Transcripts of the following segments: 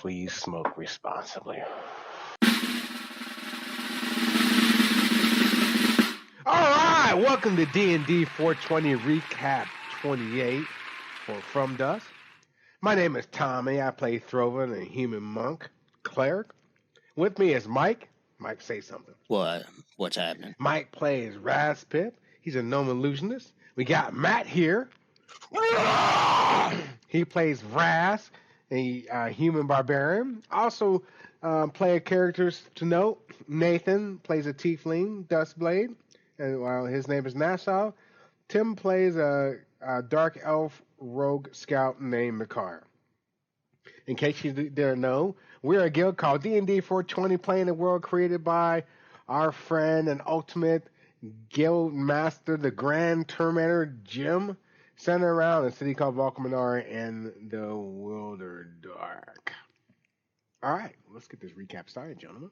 Please smoke responsibly. All right, welcome to D&D 420 Recap 28 for From Dust. My name is Tommy. I play Throven, a human monk, cleric. With me is Mike. Mike, say something. What? What's happening? Mike plays Raspip. He's a gnome illusionist. We got Matt here. He plays Ras, a human barbarian. Also, player characters to note: Nathan plays a tiefling, Dustblade, and while his name is Nassau. Tim plays a dark elf rogue scout named Makar. In case you didn't know, we're a guild called D&D 420, playing a world created by our friend and ultimate guild master, the Grand Terminator, Jim, centered around a city called Vulkaminar in the Wilder Dark. All right, let's get this recap started, gentlemen.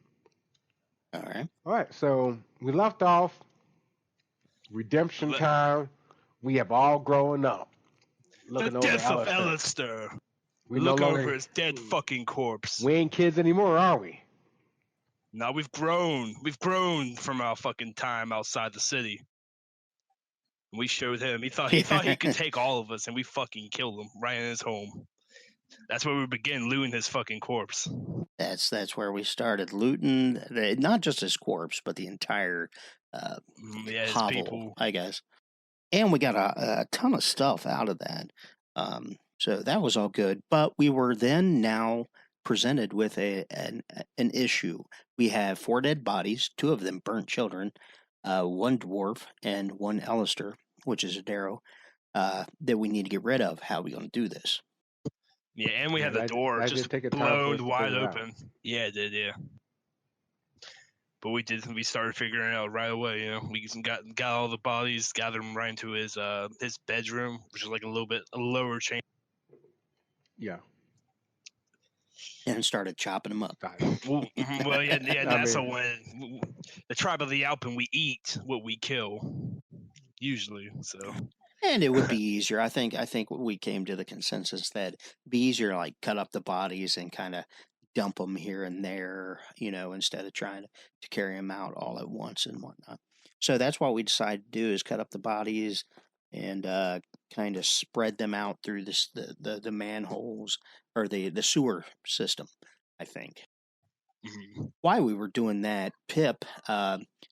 All right. All right, so we left off redemption time. We have all grown up. The death of Ellistar. We look over his dead fucking corpse. We ain't kids anymore, are we? No, we've grown. We've grown from our fucking time outside the city. We showed him. He thought he could take all of us, and we fucking killed him right in his home. That's where we begin looting his fucking corpse. That's where we started looting, not just his corpse, but the entire his hovel, people. I guess. And we got a ton of stuff out of that. So that was all good. But we were then now presented with an issue. We have 4 dead bodies, 2 of them burnt children, 1 dwarf, and 1 Ellistar, which is a Darrow, that we need to get rid of. How are we going to do this? Yeah, and we had the door just blown wide open. Yeah, it did, yeah. But we started figuring it out right away, you know. We got all the bodies, gathered them right into his bedroom, which is like a lower chamber. Yeah. And started chopping them up. Well, yeah, that's when the tribe of the Alpin, we eat what we kill, usually, so. And it would be easier. I think we came to the consensus that it'd be easier to like cut up the bodies and kind of dump them here and there, you know, instead of trying to carry them out all at once and whatnot. So that's what we decided to do, is cut up the bodies and kind of spread them out through the manholes or the sewer system, I think. Mm-hmm. While we were doing that, Pip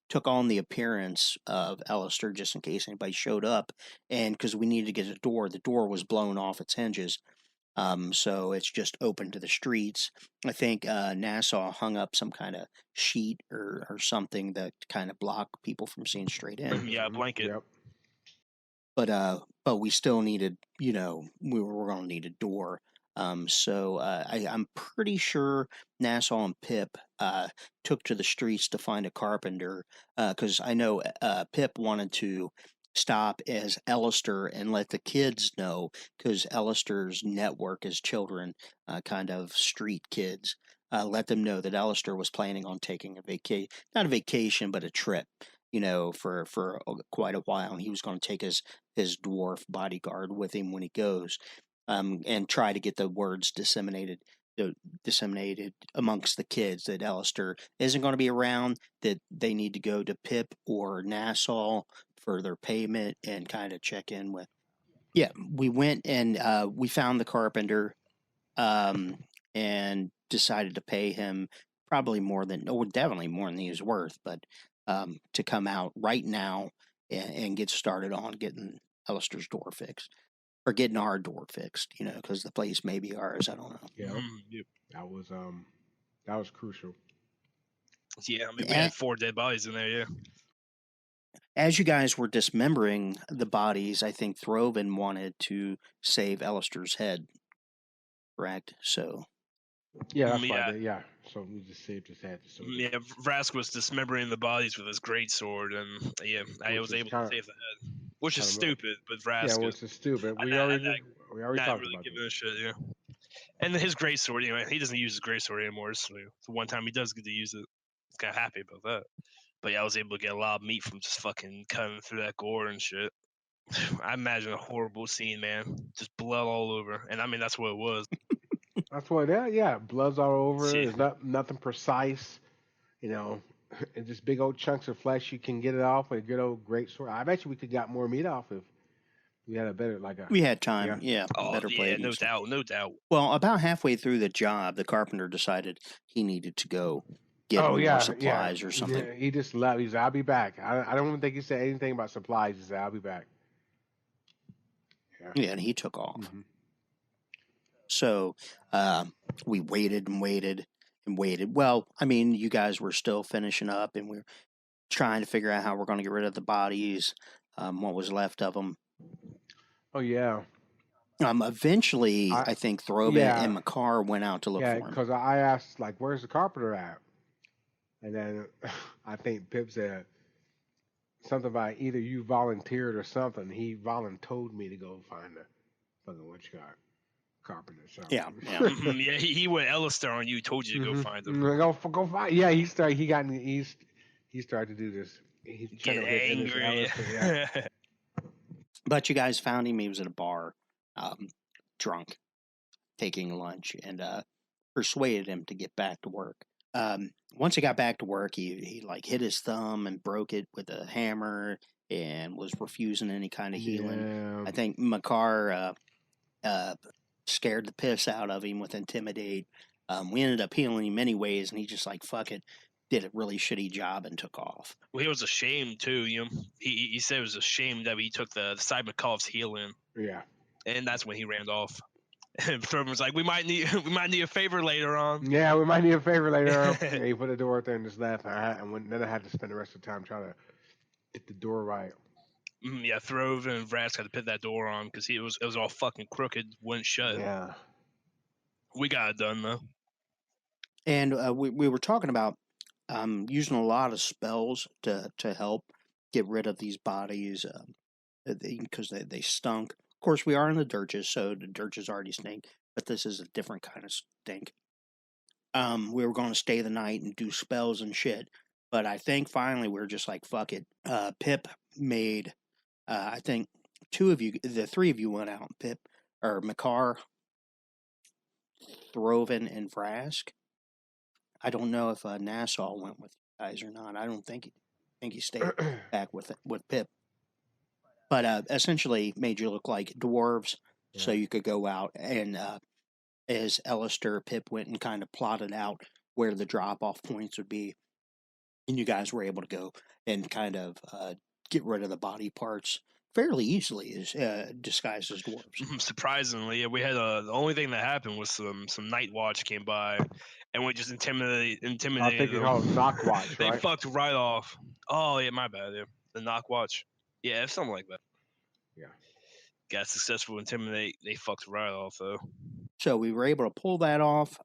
took on the appearance of Ellistar just in case anybody showed up, and because we needed to get a door, the door was blown off its hinges. So it's just open to the streets. I think Nassau hung up some kind of sheet or something that kind of blocked people from seeing straight in. Yeah, a blanket. Yep. But we still needed, you know, we were going to need a door. So I'm pretty sure Nassau and Pip took to the streets to find a carpenter, because I know Pip wanted to stop as Ellistar and let the kids know, because Ellistar's network is children, kind of street kids. Let them know that Ellistar was planning on taking not a vacation, but a trip, you know, for quite a while. And he was going to take his dwarf bodyguard with him when he goes, and try to get the words disseminated amongst the kids that Ellistar isn't going to be around, that they need to go to Pip or Nassau for their payment and kind of check in with. Yeah, we went and we found the carpenter, and decided to pay him definitely more than he was worth, but to come out right now and get started on getting Ellistar's door fixed. Or getting our door fixed, you know, because the place may be ours. I don't know. Yeah, that was crucial. Yeah, I mean, we had 4 dead bodies in there. Yeah. As you guys were dismembering the bodies, I think Throven wanted to save Ellistar's head, correct? So. Yeah, that's why. Yeah, so we just saved his head. So yeah, Vrask was dismembering the bodies with his greatsword, and yeah, I was able to save the head. Which is stupid, but Vrask. Yeah, which is stupid. We already talked really about giving a shit, yeah. And his greatsword, you know, he doesn't use his greatsword anymore. So the one time he does get to use it, he's kind of happy about that. But yeah, I was able to get a lot of meat from just fucking cutting through that gore and shit. I imagine a horrible scene, man. Just blood all over, and I mean that's what it was. That's what. Yeah. Blood's all over. See, There's nothing precise. You know, and just big old chunks of flesh. You can get it off with a good old great sword. I bet you we could got more meat off if we had a better We had time, better blade. no doubt, no doubt. Well, about halfway through the job, the carpenter decided he needed to go get more supplies or something. Yeah, he just left. He said, "I'll be back." I don't even think he said anything about supplies. He said, "I'll be back." Yeah, and he took off. Mm-hmm. So we waited and waited and waited. Well, I mean, you guys were still finishing up, and we were trying to figure out how we're going to get rid of the bodies, what was left of them. Oh yeah. Eventually, I think Throven and Makar went out to look for him. Yeah, because I asked, like, "Where's the carpenter at?" And then I think Pip said something about either you volunteered or something. He told me to go find the fucking what you got. Carpenter. So. Yeah. Yeah, he went Ellistar on you. Told you to go find him. Go find. Yeah, he started to do this. He's get angry. Yeah. But you guys found him. He was at a bar, drunk, taking lunch, and persuaded him to get back to work. Once he got back to work, he like hit his thumb and broke it with a hammer and was refusing any kind of healing. Yeah. I think Makar scared the piss out of him with Intimidate. We ended up healing him anyways, and he just like, fuck it, did a really shitty job and took off. Well, he was ashamed too. You know, he said it was ashamed that he took the side McCullough's healing. Yeah, and that's when he ran off. And Thurman was like, "We might need a favor later on." Yeah, we might need a favor later on. And he put the door out there and just left. Then I had to spend the rest of the time trying to get the door right. Yeah, Throven and Vrask had to put that door on because it was all fucking crooked, wouldn't shut. Yeah, we got it done though. And we were talking about using a lot of spells to help get rid of these bodies because they stunk. Of course, we are in the dirges, so the dirges already stink, but this is a different kind of stink. We were going to stay the night and do spells and shit, but I think finally we were just like, fuck it. Pip made, I think the three of you went out. Pip, or Makar, Throven, and Vrask. I don't know if Nassau went with you guys or not. I don't think he stayed back with Pip. But essentially made you look like dwarves, so you could go out and, as Ellistar, Pip went and kind of plotted out where the drop-off points would be, and you guys were able to go and kind of get rid of the body parts fairly easily, as disguised as dwarves. Surprisingly, we had the only thing that happened was some night watch came by, and we just intimidated I think it's called knock watch. They fucked right off. Oh yeah, my bad. Yeah. The knock watch. Yeah, something like that. Yeah. Got successful intimidate. They fucked right off though. So we were able to pull that off,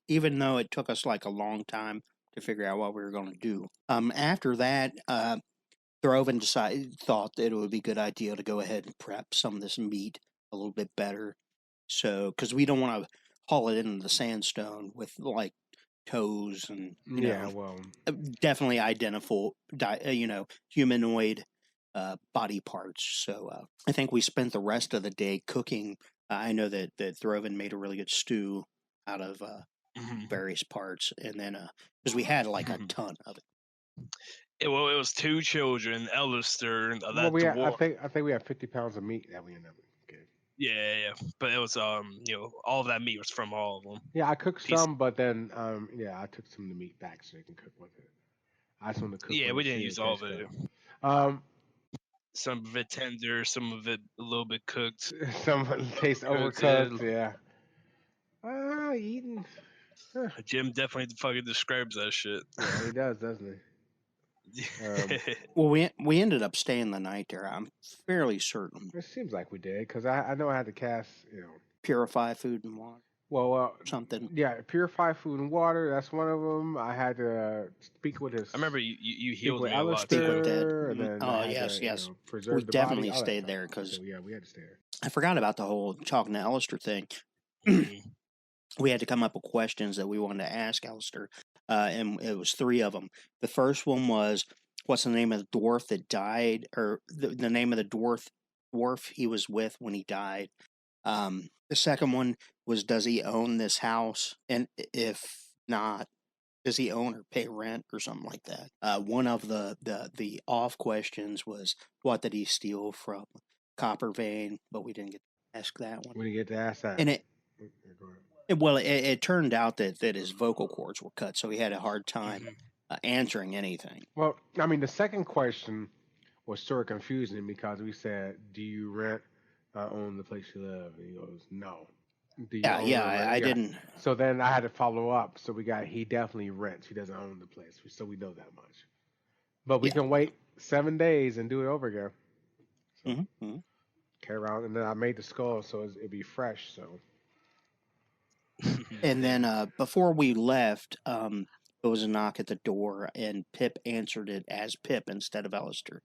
even though it took us like a long time to figure out what we were going to do. After that, Throven thought that it would be a good idea to go ahead and prep some of this meat a little bit better. So, because we don't want to haul it into the sandstone with like toes and definitely identifiable, humanoid body parts. So I think we spent the rest of the day cooking. I know that Throven made a really good stew out of various parts, and then because we had like a ton of it. It was two children, Ellistar, and I think we had 50 pounds of meat that we ended up getting. Yeah, but it was all of that meat was from all of them. Yeah, I cooked some, but then I took some of the meat back so they can cook with it. I just want to cook. Yeah, we didn't use all of it. Some of it tender, some of it a little bit cooked. Some of it tastes overcooked. Yeah. Eating. Jim definitely fucking describes that shit. Yeah, he does, doesn't he? Well, we ended up staying the night there. I'm fairly certain. It seems like we did because I know I had to cast, purify food and water. Well, something. Yeah, purify food and water. That's one of them. I had to speak with his. I remember you healed me a lot. Speak with Dead. And then yes. Preserve we the definitely body, stayed there because we had to stay there. I forgot about the whole talking to Ellistar thing. We had to come up with questions that we wanted to ask Ellistar, and it was 3 of them. The first one was, what's the name of the dwarf that died, or the name of the dwarf he was with when he died? The second one was, does he own this house? And if not, does he own or pay rent or something like that? One of the off questions was, what did he steal from Copper Vein? But we didn't get to ask that one. We didn't get to ask that. And it turned out that his vocal cords were cut, so he had a hard time answering anything. Well, I mean, the second question was sort of confusing because we said, "Do you rent own the place you live?" And he goes, "No." I didn't. So then I had to follow up. So he definitely rents. He doesn't own the place. So we know that much. But we can wait 7 days and do it over again. So, carry around, and then I made the skull so it'd be fresh. So. And then before we left, there was a knock at the door, and Pip answered it as Pip instead of Ellistar.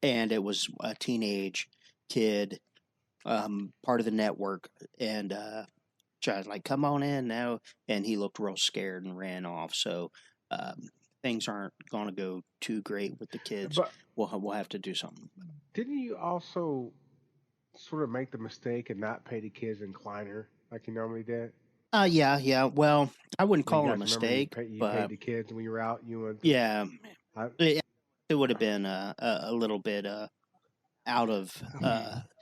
And it was a teenage kid, part of the network, and tried like, "Come on in now," and he looked real scared and ran off. So things aren't going to go too great with the kids. But we'll have to do something. Didn't you also sort of make the mistake and not pay the kids incliner like you normally did? Yeah. Well, I wouldn't call it a mistake. You paid the kids when you were out. It would have been a little bit out of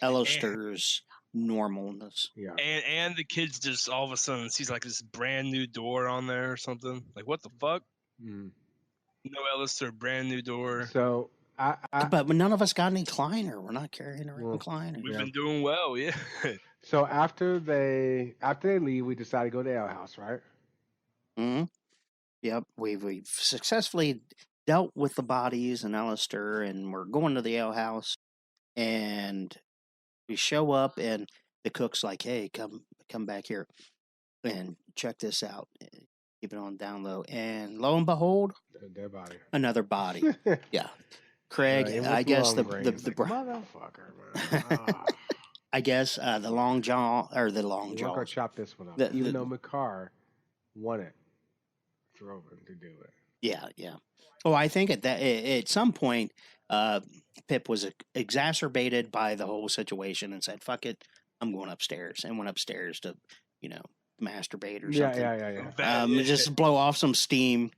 Ellistar's normalness. Yeah. And the kids just all of a sudden sees like this brand new door on there or something. Like, what the fuck? No Ellistar, brand new door. So but none of us got an incliner. We're not carrying a recliner. We've been doing well, yeah. So after they leave, we decided to go to the Ale House, right? Yep, we've successfully dealt with the bodies in Ellistar, and we're going to the Ale House, and we show up, and the cook's like, "Hey, come back here and check this out. Keep it on down low." And lo and behold, their body, another body. Yeah, Craig. I guess the motherfucker, man. I guess the long jaw or the long jaw. We're gonna chop this one up. Even though McCarr wanted Throven to do it. Yeah. Oh, I think at some point, Pip was exacerbated by the whole situation and said, "Fuck it, I'm going upstairs," and went upstairs to, masturbate or something. Yeah. Just blow off some steam.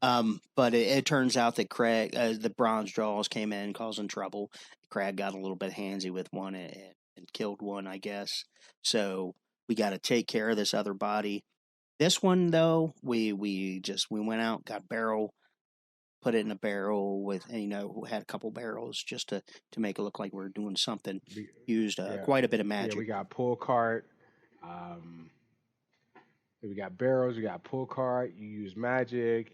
But it turns out that Craig, the bronze jaws came in causing trouble. Craig got a little bit handsy with one and killed one, I guess. So we got to take care of this other body. This one, though, we went out, got barrel, put it in a barrel with, had a couple barrels just to make it look like we were doing something. Used quite a bit of magic. Yeah, we got pull cart. We got barrels. We got pull cart. You use magic.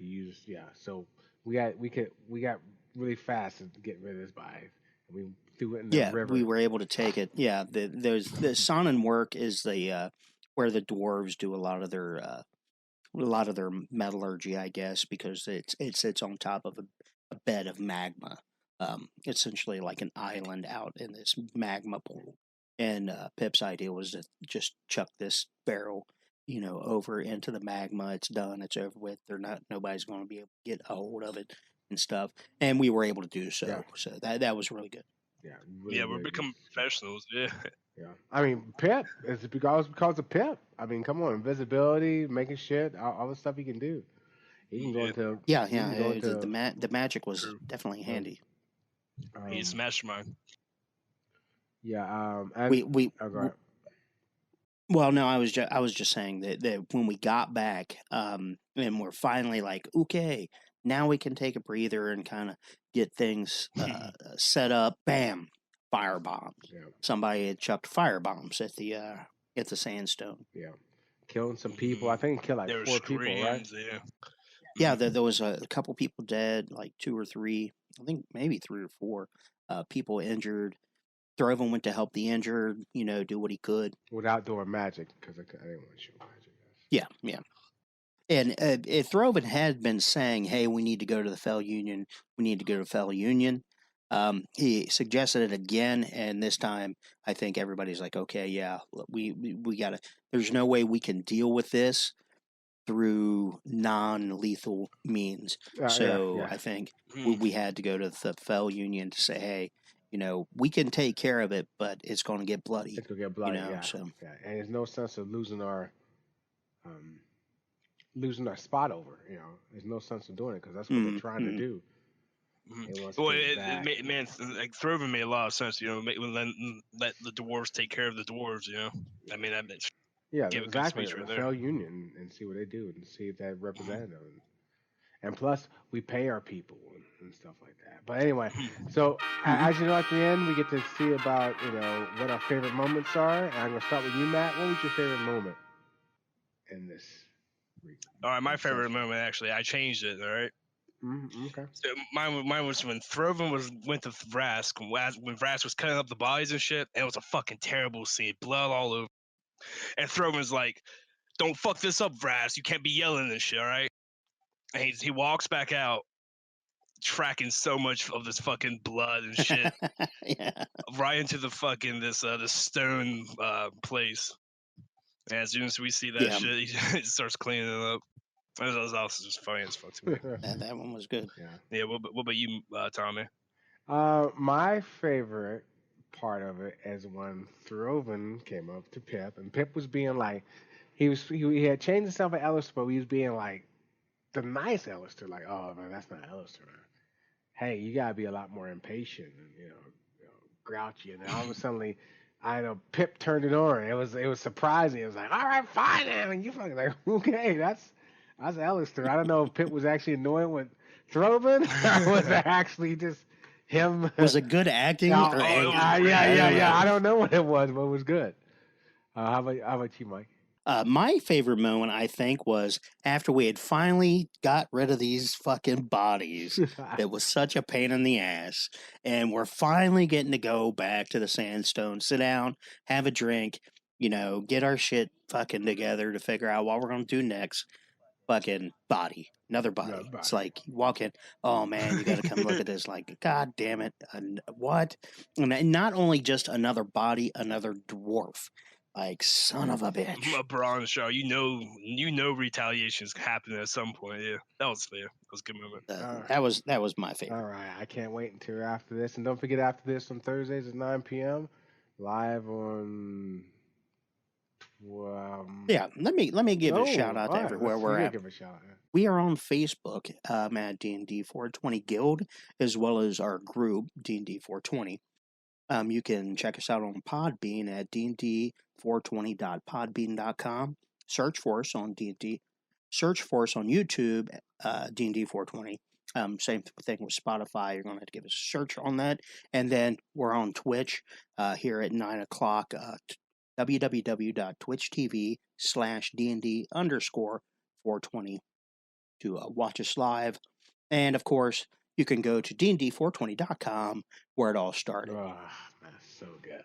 So we got really fast to get rid of this body. We threw it in the river. We were able to take it. Yeah, the Sonnen work is the where the dwarves do a lot of their metallurgy, I guess, because it sits on top of a bed of magma, essentially like an island out in this magma pool. And Pip's idea was to just chuck this barrel, over into the magma. It's done. It's over with. Nobody's going to be able to get a hold of it and stuff. And we were able to do so. Yeah. So that was really good. Yeah. Really, we're becoming professionals. Yeah. Yeah. I mean, Pip is because of Pip. I mean, come on, invisibility, making shit, all the stuff he can do. He can go into the magic was definitely handy. He's mastermind. Yeah. Well, no, I was just saying that when we got back, and we're finally like, okay, now we can take a breather and kind of get things set up. Bam, firebombs. Yeah. Somebody had chucked firebombs at the Sandstone. Yeah, killing some people. I think it killed like 4 people, right? Yeah, there was a couple people dead, like 2 or 3. I think maybe 3 or 4 people injured. Throven went to help the injured, do what he could. Without doing magic, because I didn't want to shoot magic. Yeah. And Throven had been saying, hey, we need to go to the Fell Union. We need to go to Fell Union. He suggested it again, and this time I think everybody's like, okay, yeah, we got to, there's no way we can deal with this through non-lethal means. I think we had to go to the Fell Union to say, hey, we can take care of it, but it's going to get bloody. It's going to get bloody, yeah. So. Yeah. And there's no sense of losing our spot over. There's no sense of doing it because that's what they're trying to do. Well, man, like Throven made a lot of sense. Let the dwarves take care of the dwarves. I mean, that makes exactly. Fell Union and see what they do and see if that represented them. And plus, we pay our people and stuff like that. But anyway, so as you know, at the end, we get to see about what our favorite moments are. And I'm gonna start with you, Matt. What was your favorite moment in this? All right, my favorite moment actually, I changed it. All right. Okay. So mine was when Throven went to Vrask when Vrask was cutting up the bodies and shit, and it was a fucking terrible scene, blood all over. And Throven's like, "Don't fuck this up, Vrask. You can't be yelling this shit, all right?" And he walks back out, tracking so much of this fucking blood and shit, right into the fucking this stone place. And as soon as we see that shit, he starts cleaning it up. That was also just funny as fuck to me. That one was good. Yeah. What about you, Tommy? My favorite part of it is when Throven came up to Pip, and Pip was being like, he had changed himself at Ellistar, but he was being like the nice Ellistar, like, oh man, that's not Ellistar. Hey, you gotta be a lot more impatient and grouchy. And then all of a sudden, Pip turned it on. It was surprising. It was like, all right, fine, man. You fucking like, okay, that's Ellistar. I don't know if Pip was actually annoyed with Throven or was it actually just him. Was it good acting? Yeah. I don't know what it was, but it was good. How about you, Mike? My favorite moment, I think, was after we had finally got rid of these fucking bodies. It was such a pain in the ass. And we're finally getting to go back to the Sandstone, sit down, have a drink, get our shit fucking together to figure out what we're going to do next. Fucking body. Another body. It's like you walk in, oh man, you got to come look at this. Like, God damn it. What? And not only just another body, another dwarf. Like, son of a bitch. A bronze show. You know retaliation's happening at some point. Yeah. That was fair. That was a good moment. That was my favorite. All right. I can't wait until after this. And don't forget, after this on Thursdays at 9 p.m. live on let me give a shout out to everywhere we're at. We are on Facebook at D&D 420 Guild, as well as our group D&D 420. You can check us out on PodBean at dnd420.podbean.com. Search for us on D&D. Search for us on YouTube, D&D 420. Same thing with Spotify. You're going to have to give us a search on that. And then we're on Twitch here at 9 o'clock. www.twitch.tv/DND_420 to watch us live. And of course, you can go to dnd420.com where it all started. Oh, that's so good.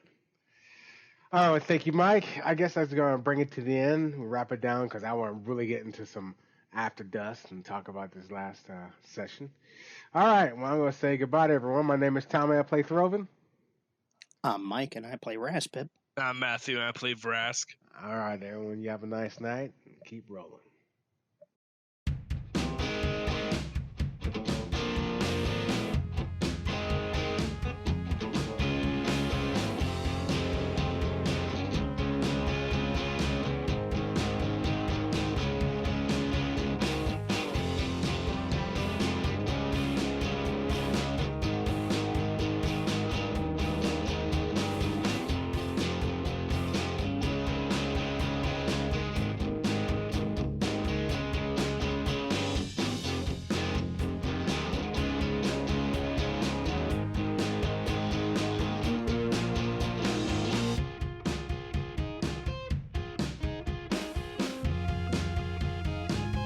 All right, thank you, Mike. I guess that's going to bring it to the end. We'll wrap it down because I want to really get into some after dust and talk about this last session. All right, well, I'm going to say goodbye to everyone. My name is Tommy. I play Throven. I'm Mike, and I play Raspip. I'm Matthew, and I play Vrask. All right, everyone. You have a nice night. Keep rolling.